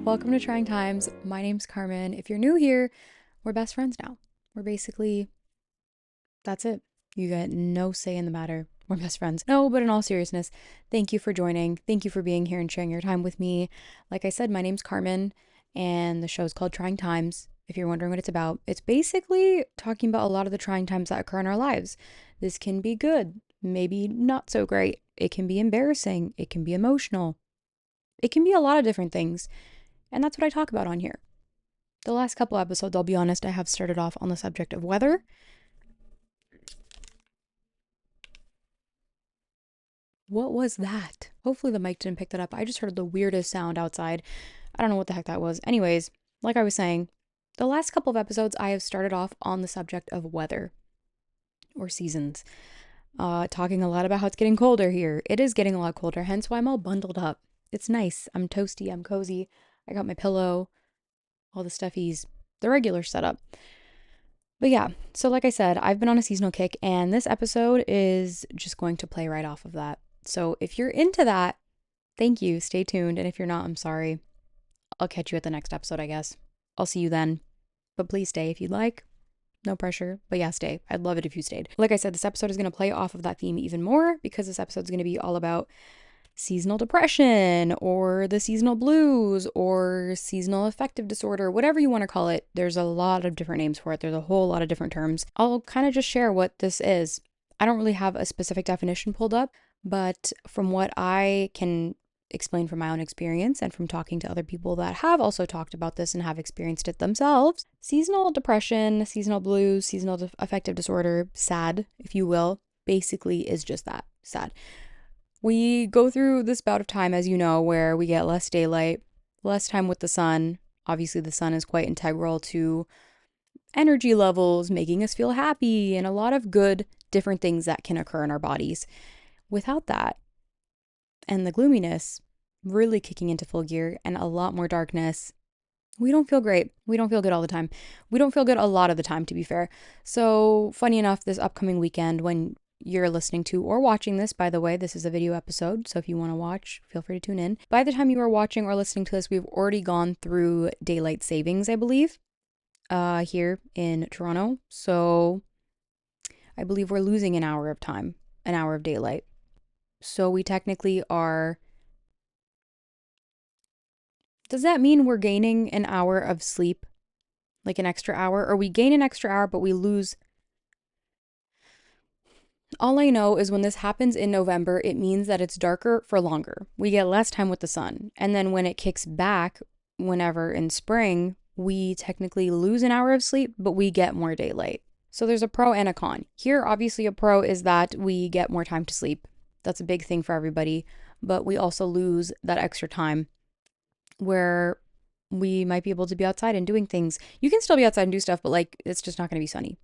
Welcome to Trying Times. My name's Carmen. If you're new here, we're best friends now. We're basically, that's it. You get no say in the matter. We're best friends. No, but in all seriousness, thank you for joining. Thank you for being here and sharing your time with me. Like I said, my name's Carmen, and the show's called Trying Times. If you're wondering what it's about, it's basically talking about a lot of the trying times that occur in our lives. This can be good, maybe not so great. It can be embarrassing. It can be emotional. It can be a lot of different things. And that's what I talk about on here. The last couple episodes, I'll be honest, I have started off on the subject of weather. What was that? Hopefully the mic didn't pick that up. I just heard the weirdest sound outside. I don't know what the heck that was. Anyways, like I was saying, the last couple of episodes, I have started off on the subject of weather or seasons. Talking a lot about how it's getting colder here. It is getting a lot colder, hence why I'm all bundled up. It's nice. I'm toasty. I'm cozy. I got my pillow, all the stuffies, the regular setup. But yeah, so like I said, I've been on a seasonal kick, and this episode is just going to play right off of that. So if you're into that, thank you. Stay tuned. And if you're not, I'm sorry. I'll catch you at the next episode, I guess. I'll see you then. But please stay if you'd like. No pressure. But yeah, stay. I'd love it if you stayed. Like I said, this episode is going to play off of that theme even more because this episode is going to be all about seasonal depression or the seasonal blues or seasonal affective disorder, whatever you want to call it. There's a lot of different names for it. There's a whole lot of different terms. I'll kind of just share what this is. I don't really have a specific definition pulled up, but from what I can explain from my own experience and from talking to other people that have also talked about this and have experienced it themselves, seasonal depression, seasonal blues, seasonal affective disorder, SAD, if you will, basically is just that, SAD. We go through this bout of time, as you know, where we get less daylight, less time with the sun. Obviously, the sun is quite integral to energy levels, making us feel happy, and a lot of good different things that can occur in our bodies. Without that, and the gloominess really kicking into full gear and a lot more darkness, we don't feel great. We don't feel good all the time. We don't feel good a lot of the time, to be fair. So, funny enough, this upcoming weekend, when you're listening to or watching this, by the way, this is a video episode, so if you want to watch, feel free to tune in. By the time you are watching or listening to this, we've already gone through daylight savings, I believe, here in Toronto. So I believe we're losing an hour of time, an hour of daylight. So we technically are. Does that mean we're gaining an hour of sleep? Like an extra hour? Or we gain an extra hour, but we lose. All I know is when this happens in November, it means that it's darker for longer. We get less time with the sun. And then when it kicks back, whenever in spring, we technically lose an hour of sleep, but we get more daylight. So there's a pro and a con. Here, obviously, a pro is that we get more time to sleep. That's a big thing for everybody. But we also lose that extra time where we might be able to be outside and doing things. You can still be outside and do stuff, but like it's just not going to be sunny.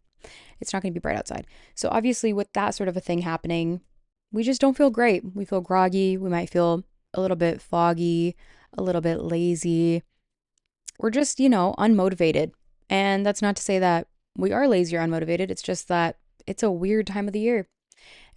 It's not going to be bright outside. So obviously with that sort of a thing happening, we just don't feel great. We feel groggy. We might feel a little bit foggy, a little bit lazy. We're just, unmotivated. And that's not to say that we are lazy or unmotivated. It's just that it's a weird time of the year.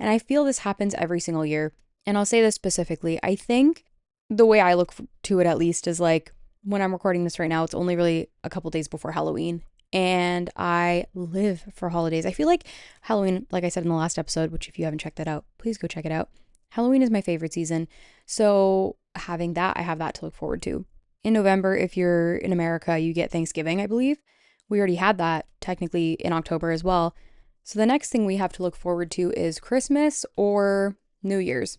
And I feel this happens every single year. And I'll say this specifically. I think the way I look to it, at least, is like when I'm recording this right now, it's only really a couple days before Halloween. And I live for holidays. I feel like Halloween, like I said in the last episode, which if you haven't checked that out, please go check it out. Halloween is my favorite season. So having that, I have that to look forward to. In November, if you're in America, you get Thanksgiving, I believe. We already had that technically in October as well. So the next thing we have to look forward to is Christmas or New Year's.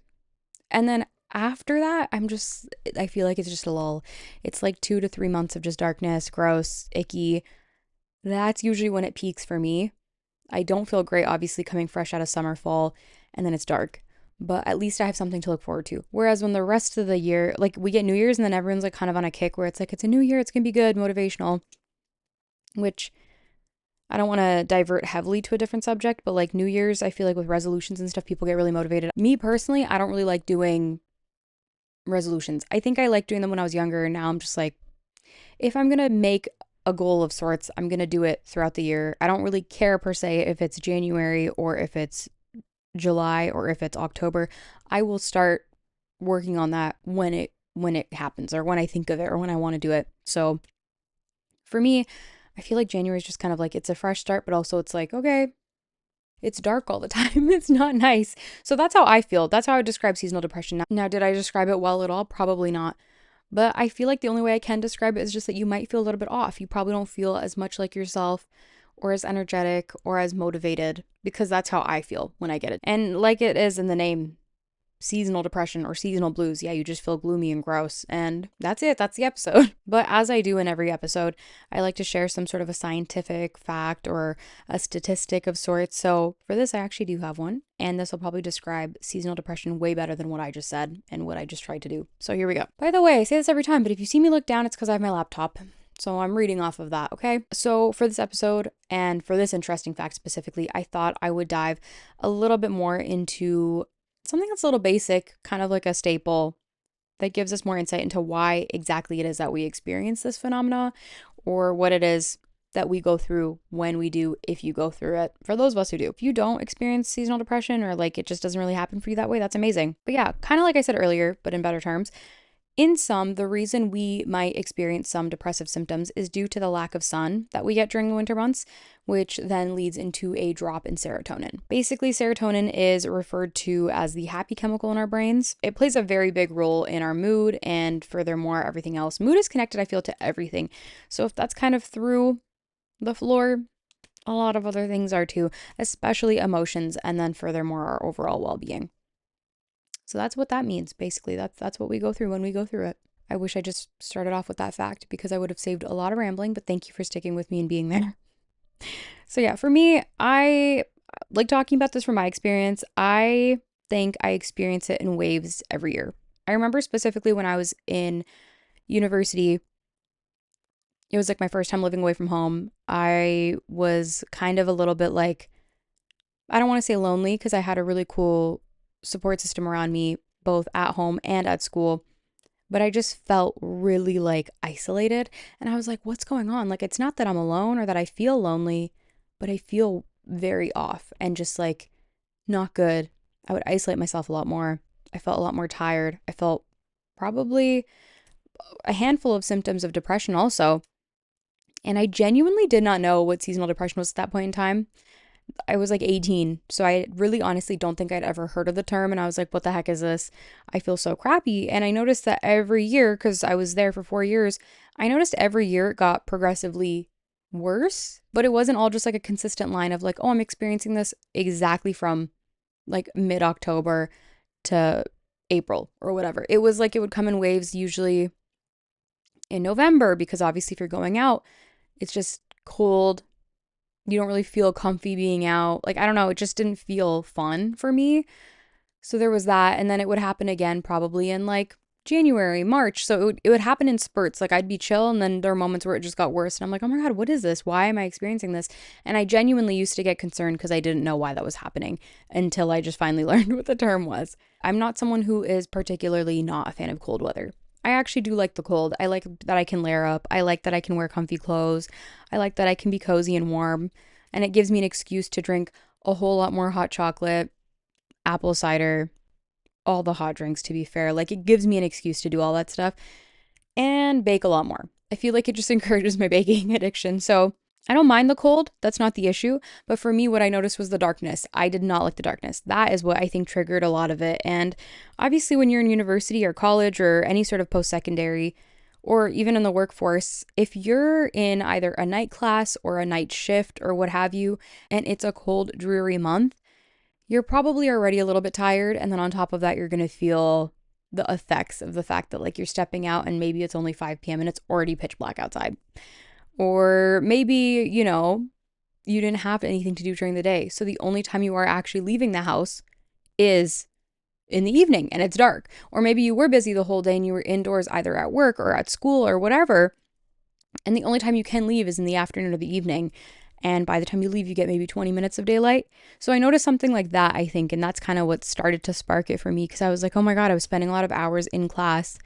And then after that, I feel like it's just a lull. It's like 2 to 3 months of just darkness, gross, icky. That's usually when it peaks for me. I don't feel great, obviously, coming fresh out of summer, fall, and then it's dark. But at least I have something to look forward to. Whereas when the rest of the year, like we get New Year's and then everyone's like kind of on a kick where it's like, it's a new year, it's going to be good, motivational. Which I don't want to divert heavily to a different subject, but like New Year's, I feel like with resolutions and stuff, people get really motivated. Me personally, I don't really like doing resolutions. I think I liked doing them when I was younger. And now I'm just like, if I'm going to make a goal of sorts, I'm going to do it throughout the year. I don't really care per se if it's January or if it's July or if it's October. I will start working on that when it when it happens or when I think of it or when I want to do it. So for me, I feel like January is just kind of like, it's a fresh start, but also it's like, okay, it's dark all the time. It's not nice. So that's how I feel. That's how I would describe seasonal depression. Now, did I describe it well at all? Probably not. But I feel like the only way I can describe it is just that you might feel a little bit off. You probably don't feel as much like yourself or as energetic or as motivated, because that's how I feel when I get it. And like it is in the name, seasonal depression or seasonal blues. Yeah, you just feel gloomy and gross. And that's it. That's the episode. But as I do in every episode, I like to share some sort of a scientific fact or a statistic of sorts. So for this, I actually do have one. And this will probably describe seasonal depression way better than what I just said and what I just tried to do. So here we go. By the way, I say this every time, but if you see me look down, it's because I have my laptop. So I'm reading off of that, okay? So for this episode and for this interesting fact specifically, I thought I would dive a little bit more into something that's a little basic, kind of like a staple that gives us more insight into why exactly it is that we experience this phenomena, or what it is that we go through when we do, if you go through it. For those of us who do. If you don't experience seasonal depression, or like it just doesn't really happen for you that way, that's amazing. But yeah, kind of like I said earlier, but in better terms, in some, the reason we might experience some depressive symptoms is due to the lack of sun that we get during the winter months, which then leads into a drop in serotonin. Basically, serotonin is referred to as the happy chemical in our brains. It plays a very big role in our mood and furthermore, everything else. Mood is connected, I feel, to everything. So if that's kind of through the floor, a lot of other things are too, especially emotions, and then furthermore, our overall well-being. So that's what that means. Basically, that's what we go through when we go through it. I wish I just started off with that fact because I would have saved a lot of rambling, but thank you for sticking with me and being there. So yeah, for me, I like talking about this from my experience. I think I experience it in waves every year. I remember specifically when I was in university, it was like my first time living away from home. I was kind of a little bit like, I don't want to say lonely because I had a really cool support system around me, both at home and at school. But I just felt really like isolated. And I was like, what's going on? Like, it's not that I'm alone or that I feel lonely, but I feel very off and just like not good. I would isolate myself a lot more. I felt a lot more tired. I felt probably a handful of symptoms of depression also. And I genuinely did not know what seasonal depression was at that point in time. I was like 18, so I really honestly don't think I'd ever heard of the term, and I was like, what the heck is this? I feel so crappy. And I noticed that every year, because I was there for 4 years, I noticed every year it got progressively worse, but it wasn't all just like a consistent line of like, oh, I'm experiencing this exactly from like mid-October to April or whatever. It was like it would come in waves, usually in November, because obviously if you're going out, it's just cold. You don't really feel comfy being out. Like, I don't know, it just didn't feel fun for me. So there was that. And then it would happen again probably in like January, March. So it would happen in spurts. Like, I'd be chill, and then there are moments where it just got worse. And I'm like, oh my God, what is this? Why am I experiencing this? And I genuinely used to get concerned because I didn't know why that was happening until I just finally learned what the term was. I'm not someone who is particularly not a fan of cold weather. I actually do like the cold. I like that I can layer up. I like that I can wear comfy clothes. I like that I can be cozy and warm. And it gives me an excuse to drink a whole lot more hot chocolate, apple cider, all the hot drinks, to be fair. Like, it gives me an excuse to do all that stuff and bake a lot more. I feel like it just encourages my baking addiction. So I don't mind the cold. That's not the issue. But for me, what I noticed was the darkness. I did not like the darkness. That is what I think triggered a lot of it. And obviously, when you're in university or college or any sort of post-secondary or even in the workforce, if you're in either a night class or a night shift or what have you, and it's a cold, dreary month, you're probably already a little bit tired. And then on top of that, you're going to feel the effects of the fact that like you're stepping out and maybe it's only 5 p.m. and it's already pitch black outside. Or maybe, you know, you didn't have anything to do during the day. So the only time you are actually leaving the house is in the evening and it's dark. Or maybe you were busy the whole day and you were indoors either at work or at school or whatever. And the only time you can leave is in the afternoon or the evening. And by the time you leave, you get maybe 20 minutes of daylight. So I noticed something like that, I think. And that's kind of what started to spark it for me, because I was like, oh my God, I was spending a lot of hours in class.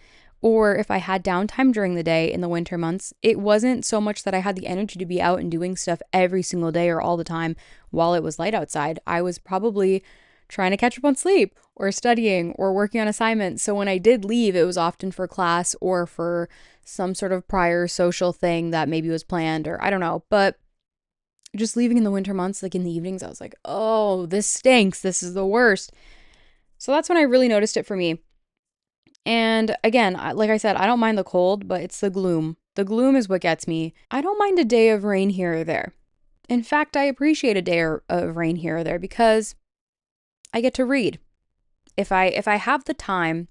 Or if I had downtime during the day in the winter months, it wasn't so much that I had the energy to be out and doing stuff every single day or all the time while it was light outside. I was probably trying to catch up on sleep or studying or working on assignments. So when I did leave, it was often for class or for some sort of prior social thing that maybe was planned, or I don't know. But just leaving in the winter months, like in the evenings, I was like, oh, this stinks. This is the worst. So that's when I really noticed it for me. And again, like I said, I don't mind the cold, but it's the gloom. The gloom is what gets me. I don't mind a day of rain here or there. In fact, I appreciate a day of rain here or there because I get to read. If I have the time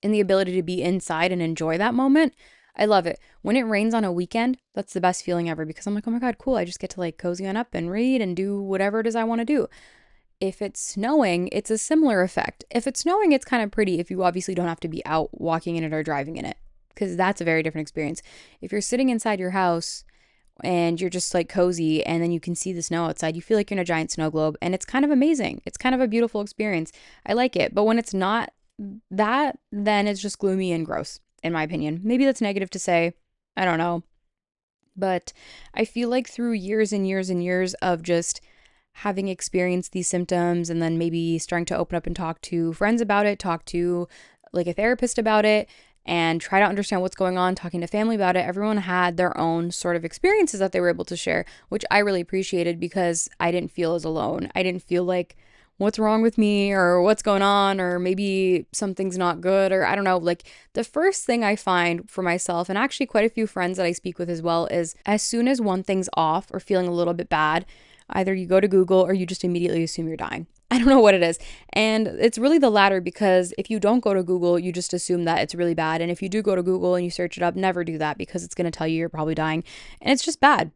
and the ability to be inside and enjoy that moment, I love it. When it rains on a weekend, that's the best feeling ever because I'm like, oh my God, cool. I just get to like cozy on up and read and do whatever it is I want to do. If it's snowing, it's a similar effect. If it's snowing, it's kind of pretty if you obviously don't have to be out walking in it or driving in it, because that's a very different experience. If you're sitting inside your house and you're just like cozy and then you can see the snow outside, you feel like you're in a giant snow globe and it's kind of amazing. It's kind of a beautiful experience. I like it. But when it's not that, then it's just gloomy and gross, in my opinion. Maybe that's negative to say. I don't know. But I feel like through years and years and years of just having experienced these symptoms and then maybe starting to open up and talk to friends about it, talk to like a therapist about it, and try to understand what's going on, talking to family about it, everyone had their own sort of experiences that they were able to share, which I really appreciated because I didn't feel as alone. I didn't feel like what's wrong with me or what's going on or maybe something's not good or I don't know. Like the first thing I find for myself and actually quite a few friends that I speak with as well is as soon as one thing's off or feeling a little bit bad, either you go to Google or you just immediately assume you're dying. I don't know what it is. And it's really the latter because if you don't go to Google, you just assume that it's really bad. And if you do go to Google and you search it up, never do that because it's going to tell you you're probably dying. And it's just bad.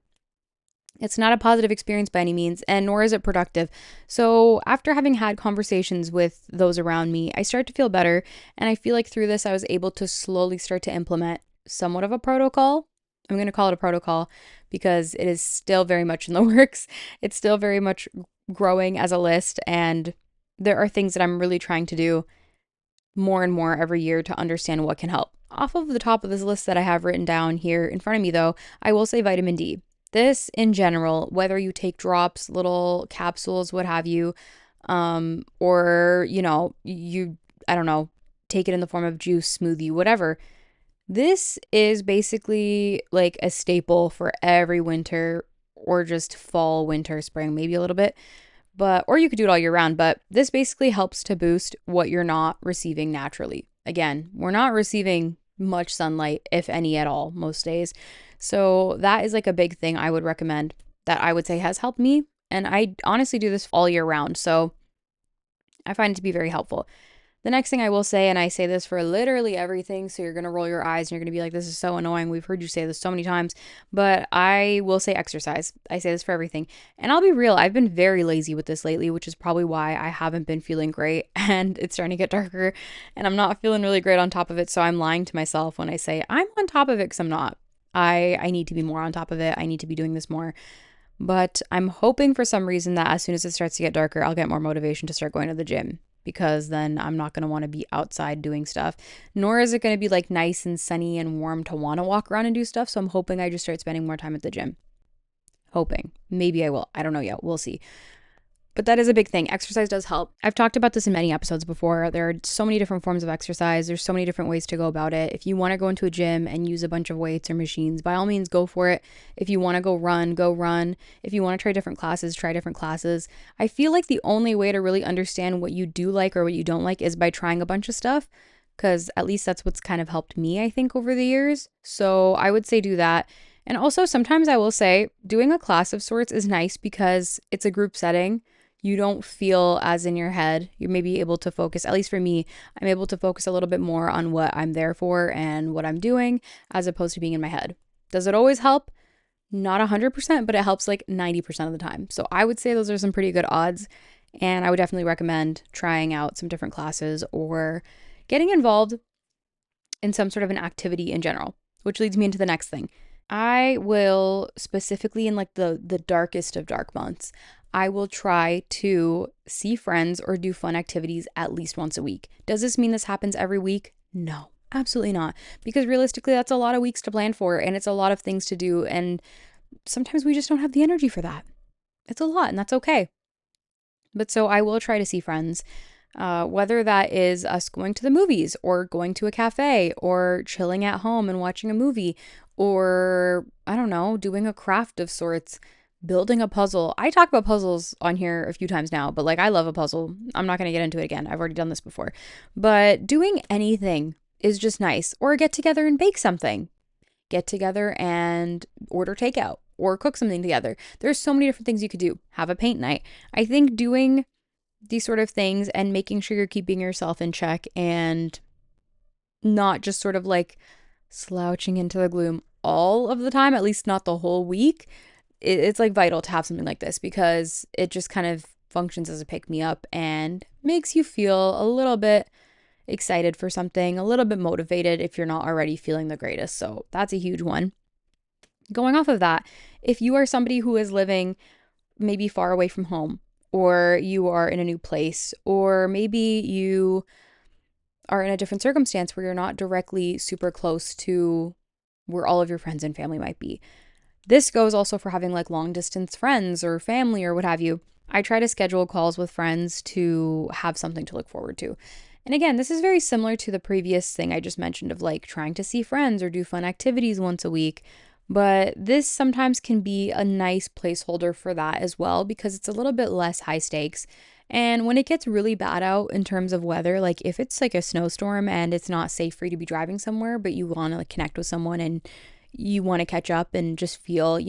It's not a positive experience by any means, and nor is it productive. So, after having had conversations with those around me, I start to feel better. And I feel like through this, I was able to slowly start to implement somewhat of a protocol. I'm going to call it a protocol because it is still very much in the works. It's still very much growing as a list. And there are things that I'm really trying to do more and more every year to understand what can help. Off of the top of this list that I have written down here in front of me, though, I will say vitamin D. This in general, whether you take drops, little capsules, what have you, or, I don't know, take it in the form of juice, smoothie, whatever. This is basically like a staple for every winter or just fall, winter, spring, maybe a little bit. Or you could do it all year round, but this basically helps to boost what you're not receiving naturally. Again, we're not receiving much sunlight, if any at all, most days. So that is like a big thing I would recommend that I would say has helped me. And I honestly do this all year round. So I find it to be very helpful. The next thing I will say, and I say this for literally everything, so you're going to roll your eyes and you're going to be like, this is so annoying. We've heard you say this so many times, but I will say exercise. I say this for everything. And I'll be real, I've been very lazy with this lately, which is probably why I haven't been feeling great and it's starting to get darker and I'm not feeling really great on top of it. So I'm lying to myself when I say I'm on top of it because I'm not. I need to be more on top of it. I need to be doing this more. But I'm hoping for some reason that as soon as it starts to get darker, I'll get more motivation to start going to the gym because then I'm not going to want to be outside doing stuff, nor is it going to be like nice and sunny and warm to want to walk around and do stuff. So I'm hoping I just start spending more time at the gym. Hoping. Maybe I will. I don't know yet. We'll see. But that is a big thing. Exercise does help. I've talked about this in many episodes before. There are so many different forms of exercise. There's so many different ways to go about it. If you want to go into a gym and use a bunch of weights or machines, by all means, go for it. If you want to go run, go run. If you want to try different classes, try different classes. I feel like the only way to really understand what you do like or what you don't like is by trying a bunch of stuff, because at least that's what's kind of helped me, I think, over the years. So I would say do that. And also, sometimes I will say doing a class of sorts is nice because it's a group setting. You don't feel as in your head. You're maybe able to focus, at least for me, I'm able to focus a little bit more on what I'm there for and what I'm doing as opposed to being in my head. Does it always help? Not 100%, but it helps like 90% of the time. So I would say those are some pretty good odds. And I would definitely recommend trying out some different classes or getting involved in some sort of an activity in general, which leads me into the next thing. I will specifically in like the darkest of dark months, I will try to see friends or do fun activities at least once a week. Does this mean this happens every week? No, absolutely not. Because realistically, that's a lot of weeks to plan for and it's a lot of things to do. And sometimes we just don't have the energy for that. It's a lot and that's okay. But so I will try to see friends, whether that is us going to the movies or going to a cafe or chilling at home and watching a movie or, I don't know, doing a craft of sorts, building a puzzle. I talk about puzzles on here a few times now, but like I love a puzzle. I'm not going to get into it again. I've already done this before. But doing anything is just nice. Or get together and bake something. Get together and order takeout or cook something together. There's so many different things you could do. Have a paint night. I think doing these sort of things and making sure you're keeping yourself in check and not just sort of like slouching into the gloom all of the time, at least not the whole week. It's like vital to have something like this because it just kind of functions as a pick me up and makes you feel a little bit excited for something, a little bit motivated if you're not already feeling the greatest. So that's a huge one. Going off of that, if you are somebody who is living maybe far away from home, or you are in a new place, or maybe you are in a different circumstance where you're not directly super close to where all of your friends and family might be. This goes also for having like long distance friends or family or what have you. I try to schedule calls with friends to have something to look forward to. And again, this is very similar to the previous thing I just mentioned of like trying to see friends or do fun activities once a week. But this sometimes can be a nice placeholder for that as well because it's a little bit less high stakes. And when it gets really bad out in terms of weather, like if it's like a snowstorm and it's not safe for you to be driving somewhere, but you want to like connect with someone and you want to catch up and just feel,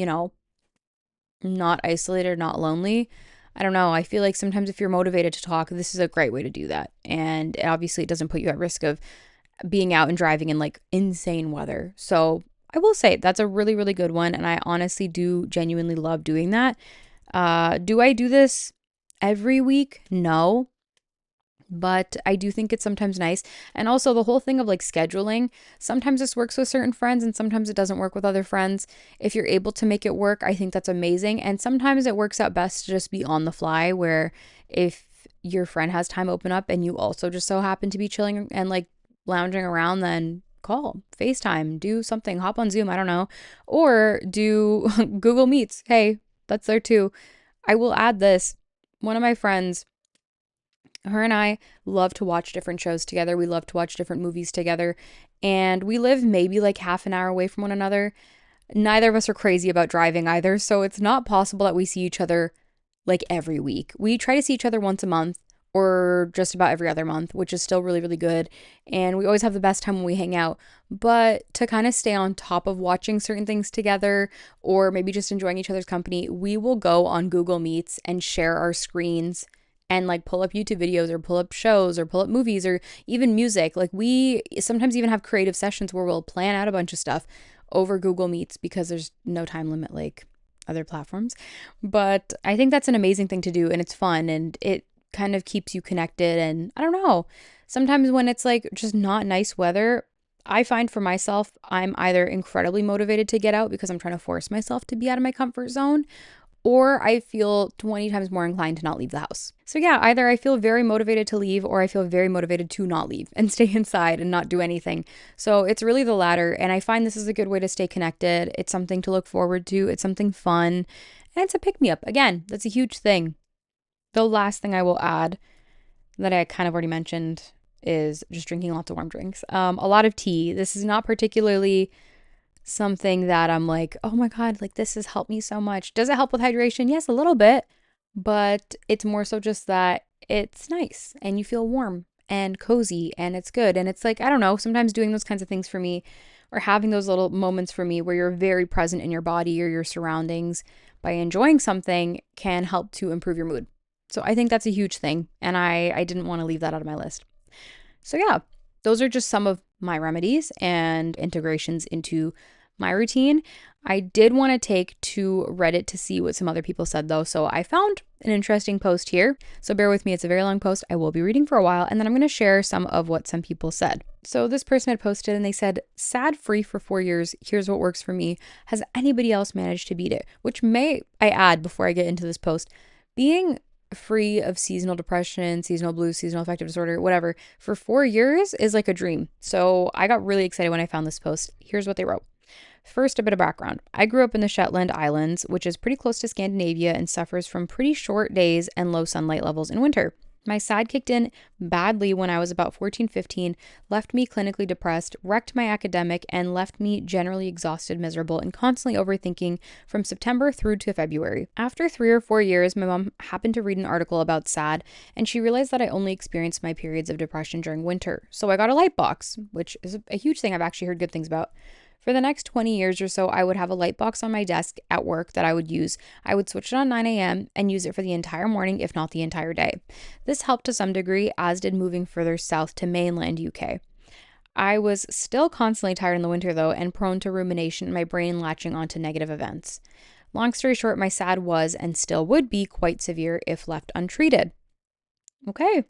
not isolated, not lonely. I don't know. I feel like sometimes if you're motivated to talk, this is a great way to do that. And obviously, it doesn't put you at risk of being out and driving in like insane weather. So I will say that's a really, really good one. And I honestly do genuinely love doing that. Do I do this every week? No. But I do think it's sometimes nice. And also the whole thing of like scheduling, sometimes this works with certain friends and sometimes it doesn't work with other friends. If you're able to make it work, I think that's amazing. And sometimes it works out best to just be on the fly, where if your friend has time open up and you also just so happen to be chilling and like lounging around, then call, FaceTime, do something, hop on Zoom, I don't know, or do Google Meets. Hey, that's there too. I will add this. One of my friends, her and I love to watch different shows together. We love to watch different movies together. And we live maybe like half an hour away from one another. Neither of us are crazy about driving either. So it's not possible that we see each other like every week. We try to see each other once a month or just about every other month, which is still really, really good. And we always have the best time when we hang out. But to kind of stay on top of watching certain things together or maybe just enjoying each other's company, we will go on Google Meets and share our screens and like pull up YouTube videos or pull up shows or pull up movies or even music. Like we sometimes even have creative sessions where we'll plan out a bunch of stuff over Google Meets because there's no time limit like other platforms. But I think that's an amazing thing to do and it's fun and it kind of keeps you connected. And I don't know, sometimes when it's like just not nice weather, I find for myself, I'm either incredibly motivated to get out because I'm trying to force myself to be out of my comfort zone, or I feel 20 times more inclined to not leave the house. So yeah, either I feel very motivated to leave or I feel very motivated to not leave and stay inside and not do anything. So it's really the latter. And I find this is a good way to stay connected. It's something to look forward to. It's something fun. And it's a pick-me-up. Again, that's a huge thing. The last thing I will add that I kind of already mentioned is just drinking lots of warm drinks. A lot of tea. This is not particularly something that I'm like, oh my God, like this has helped me so much. Does it help with hydration? Yes, a little bit, but it's more so just that it's nice and you feel warm and cozy and it's good. And it's like, I don't know, sometimes doing those kinds of things for me or having those little moments for me where you're very present in your body or your surroundings by enjoying something can help to improve your mood. So I think that's a huge thing. And I didn't want to leave that out of my list. So yeah, those are just some of my remedies and integrations into my routine. I did want to take to Reddit to see what some other people said though. So I found an interesting post here. So bear with me. It's a very long post. I will be reading for a while and then I'm going to share some of what some people said. So this person had posted and they said, sad free for 4 years. Here's what works for me. Has anybody else managed to beat it? Which may I add before I get into this post, being free of seasonal depression, seasonal blues, seasonal affective disorder, whatever, for 4 years is like a dream. So I got really excited when I found this post. Here's what they wrote. First, a bit of background. I grew up in the Shetland Islands, which is pretty close to Scandinavia and suffers from pretty short days and low sunlight levels in winter. My SAD kicked in badly when I was about 14, 15, left me clinically depressed, wrecked my academic, and left me generally exhausted, miserable, and constantly overthinking from September through to February. After 3 or 4 years, my mom happened to read an article about SAD, and she realized that I only experienced my periods of depression during winter. So I got a light box, which is a huge thing I've actually heard good things about. For the next 20 years or so, I would have a light box on my desk at work that I would use. I would switch it on 9 a.m. and use it for the entire morning, if not the entire day. This helped to some degree, as did moving further south to mainland UK. I was still constantly tired in the winter, though, and prone to rumination and my brain latching onto negative events. Long story short, my SAD was and still would be quite severe if left untreated. Okay.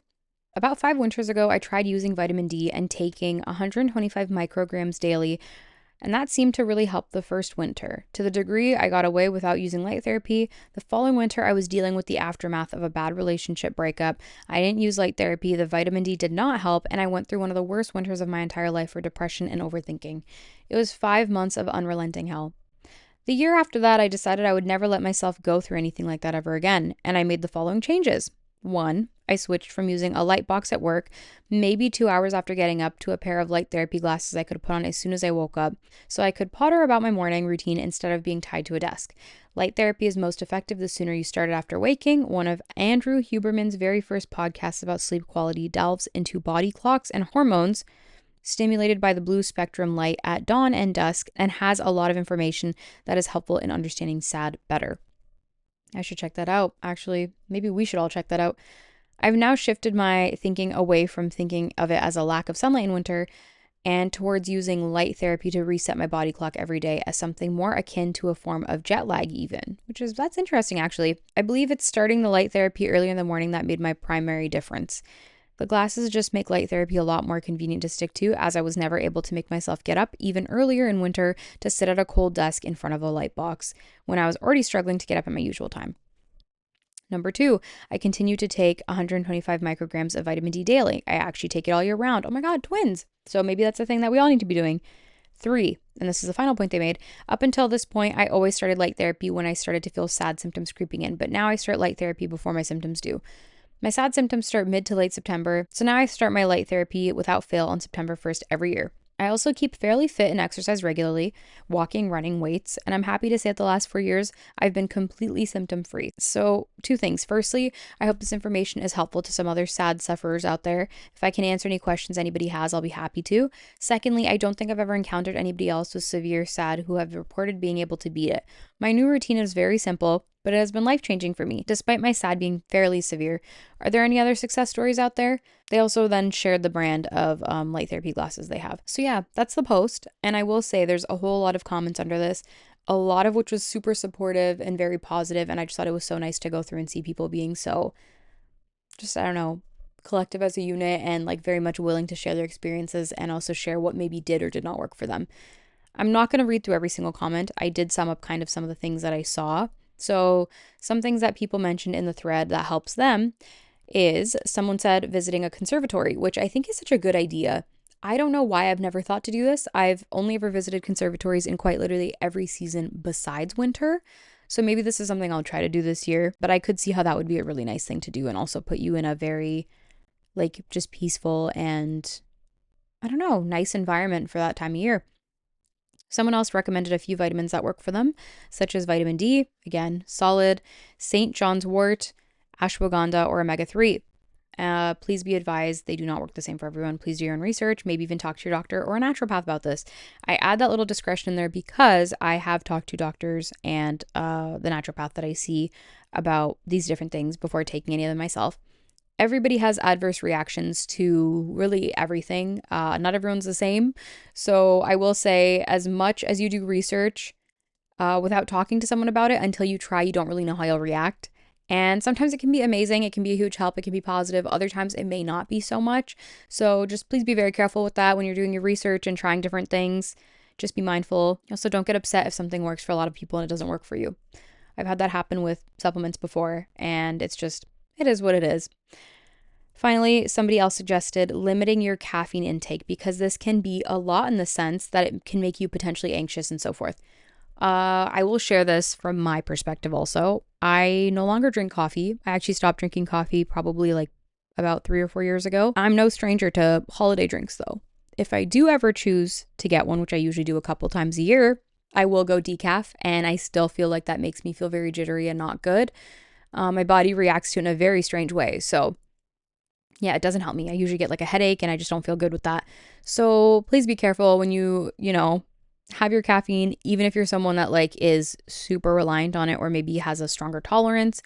About 5 winters ago, I tried using vitamin D and taking 125 micrograms daily, and that seemed to really help the first winter. To the degree I got away without using light therapy, the following winter I was dealing with the aftermath of a bad relationship breakup. I didn't use light therapy, the vitamin D did not help, and I went through one of the worst winters of my entire life for depression and overthinking. It was 5 months of unrelenting hell. The year after that, I decided I would never let myself go through anything like that ever again, and I made the following changes. 1. I switched from using a light box at work, maybe 2 hours after getting up, to a pair of light therapy glasses I could put on as soon as I woke up, so I could potter about my morning routine instead of being tied to a desk. Light therapy is most effective the sooner you start it after waking. One of Andrew Huberman's very first podcasts about sleep quality delves into body clocks and hormones stimulated by the blue spectrum light at dawn and dusk, and has a lot of information that is helpful in understanding SAD better. I should check that out. Actually, maybe we should all check that out. I've now shifted my thinking away from thinking of it as a lack of sunlight in winter and towards using light therapy to reset my body clock every day as something more akin to a form of jet lag even, that's interesting actually. I believe it's starting the light therapy earlier in the morning that made my primary difference. The glasses just make light therapy a lot more convenient to stick to, as I was never able to make myself get up even earlier in winter to sit at a cold desk in front of a light box when I was already struggling to get up at my usual time. Number 2, I continue to take 125 micrograms of vitamin D daily. I actually take it all year round. Oh my God, twins. So maybe that's a thing that we all need to be doing. 3, and this is the final point they made, up until this point, I always started light therapy when I started to feel SAD symptoms creeping in, but now I start light therapy before my symptoms do. My SAD symptoms start mid to late September, so now I start my light therapy without fail on September 1st every year. I also keep fairly fit and exercise regularly, walking, running, weights, and I'm happy to say that the last 4 years, I've been completely symptom-free. So 2 things. Firstly, I hope this information is helpful to some other SAD sufferers out there. If I can answer any questions anybody has, I'll be happy to. Secondly, I don't think I've ever encountered anybody else with severe SAD who have reported being able to beat it. My new routine is very simple, but it has been life-changing for me, despite my SAD being fairly severe. Are there any other success stories out there? They also then shared the brand of light therapy glasses they have. So yeah, that's the post. And I will say there's a whole lot of comments under this, a lot of which was super supportive and very positive. And I just thought it was so nice to go through and see people being so, just, I don't know, collective as a unit and like very much willing to share their experiences and also share what maybe did or did not work for them. I'm not going to read through every single comment. I did sum up kind of some of the things that I saw. So some things that people mentioned in the thread that helps them is someone said visiting a conservatory, which I think is such a good idea. I don't know why I've never thought to do this. I've only ever visited conservatories in quite literally every season besides winter. So maybe this is something I'll try to do this year, but I could see how that would be a really nice thing to do and also put you in a very like just peaceful and I don't know, nice environment for that time of year. Someone else recommended a few vitamins that work for them, such as vitamin D, again, solid, St. John's wort, ashwagandha, or omega-3. Please be advised they do not work the same for everyone. Please do your own research, maybe even talk to your doctor or a naturopath about this. I add that little discretion in there because I have talked to doctors and the naturopath that I see about these different things before taking any of them myself. Everybody has adverse reactions to really everything. Not everyone's the same. So I will say, as much as you do research without talking to someone about it, until you try, you don't really know how you'll react. And sometimes it can be amazing. It can be a huge help. It can be positive. Other times it may not be so much. So just please be very careful with that when you're doing your research and trying different things. Just be mindful. Also, don't get upset if something works for a lot of people and it doesn't work for you. I've had that happen with supplements before, and it is what it is. Finally, somebody else suggested limiting your caffeine intake because this can be a lot in the sense that it can make you potentially anxious and so forth. I will share this from my perspective also. I no longer drink coffee. I actually stopped drinking coffee probably like about 3 or 4 years ago. I'm no stranger to holiday drinks though. If I do ever choose to get one, which I usually do a couple times a year, I will go decaf, and I still feel like that makes me feel very jittery and not good. My body reacts to it in a very strange way. So yeah, it doesn't help me. I usually get like a headache and I just don't feel good with that. So please be careful when you have your caffeine, even if you're someone that like is super reliant on it or maybe has a stronger tolerance.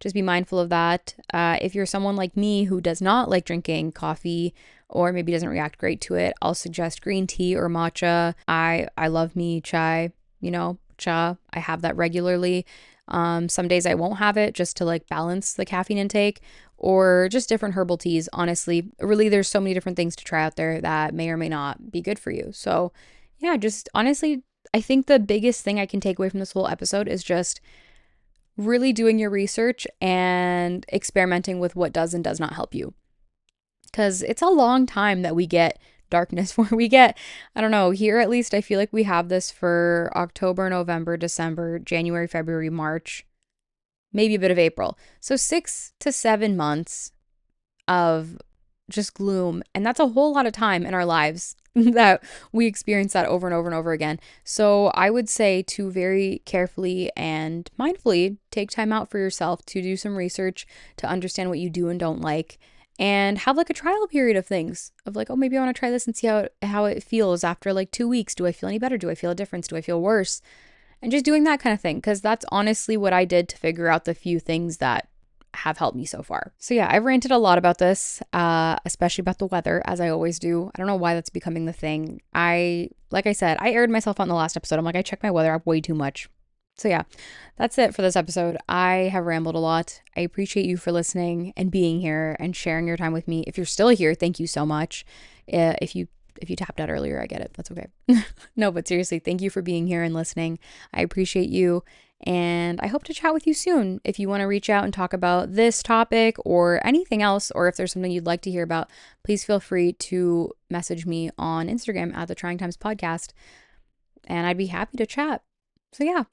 Just be mindful of that. If you're someone like me who does not like drinking coffee or maybe doesn't react great to it, I'll suggest green tea or matcha. I love me chai, cha. I have that regularly. Some days I won't have it just to like balance the caffeine intake, or just different herbal teas. Honestly, really, there's so many different things to try out there that may or may not be good for you. So, yeah, just honestly, I think the biggest thing I can take away from this whole episode is just really doing your research and experimenting with what does and does not help you. Because it's a long time that we get darkness where we get, I don't know, here at least I feel like we have this for October, November, December, January, February, March, maybe a bit of April. So 6 to 7 months of just gloom. And that's a whole lot of time in our lives that we experience that over and over and over again. So I would say to very carefully and mindfully take time out for yourself to do some research, to understand what you do and don't like, and have like a trial period of things of like, oh, maybe I want to try this and see how it feels after like 2 weeks. Do I feel any better? Do I feel a difference? Do I feel worse? And just doing that kind of thing, because that's honestly what I did to figure out the few things that have helped me so far. So yeah, I've ranted a lot about this, especially about the weather, as I always do. I don't know why that's becoming the thing. Like I said, I aired myself on the last episode. I'm like, I check my weather up way too much. So yeah, that's it for this episode. I have rambled a lot. I appreciate you for listening and being here and sharing your time with me. If you're still here, thank you so much. If you tapped out earlier, I get it. That's okay. No, but seriously, thank you for being here and listening. I appreciate you. And I hope to chat with you soon. If you want to reach out and talk about this topic or anything else, or if there's something you'd like to hear about, please feel free to message me on Instagram at the Trying Times Podcast. And I'd be happy to chat. So yeah,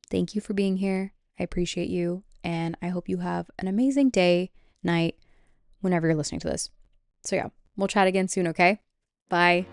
thank you for being here. I appreciate you. And I hope you have an amazing day, night, whenever you're listening to this. So yeah, we'll chat again soon, okay? Bye.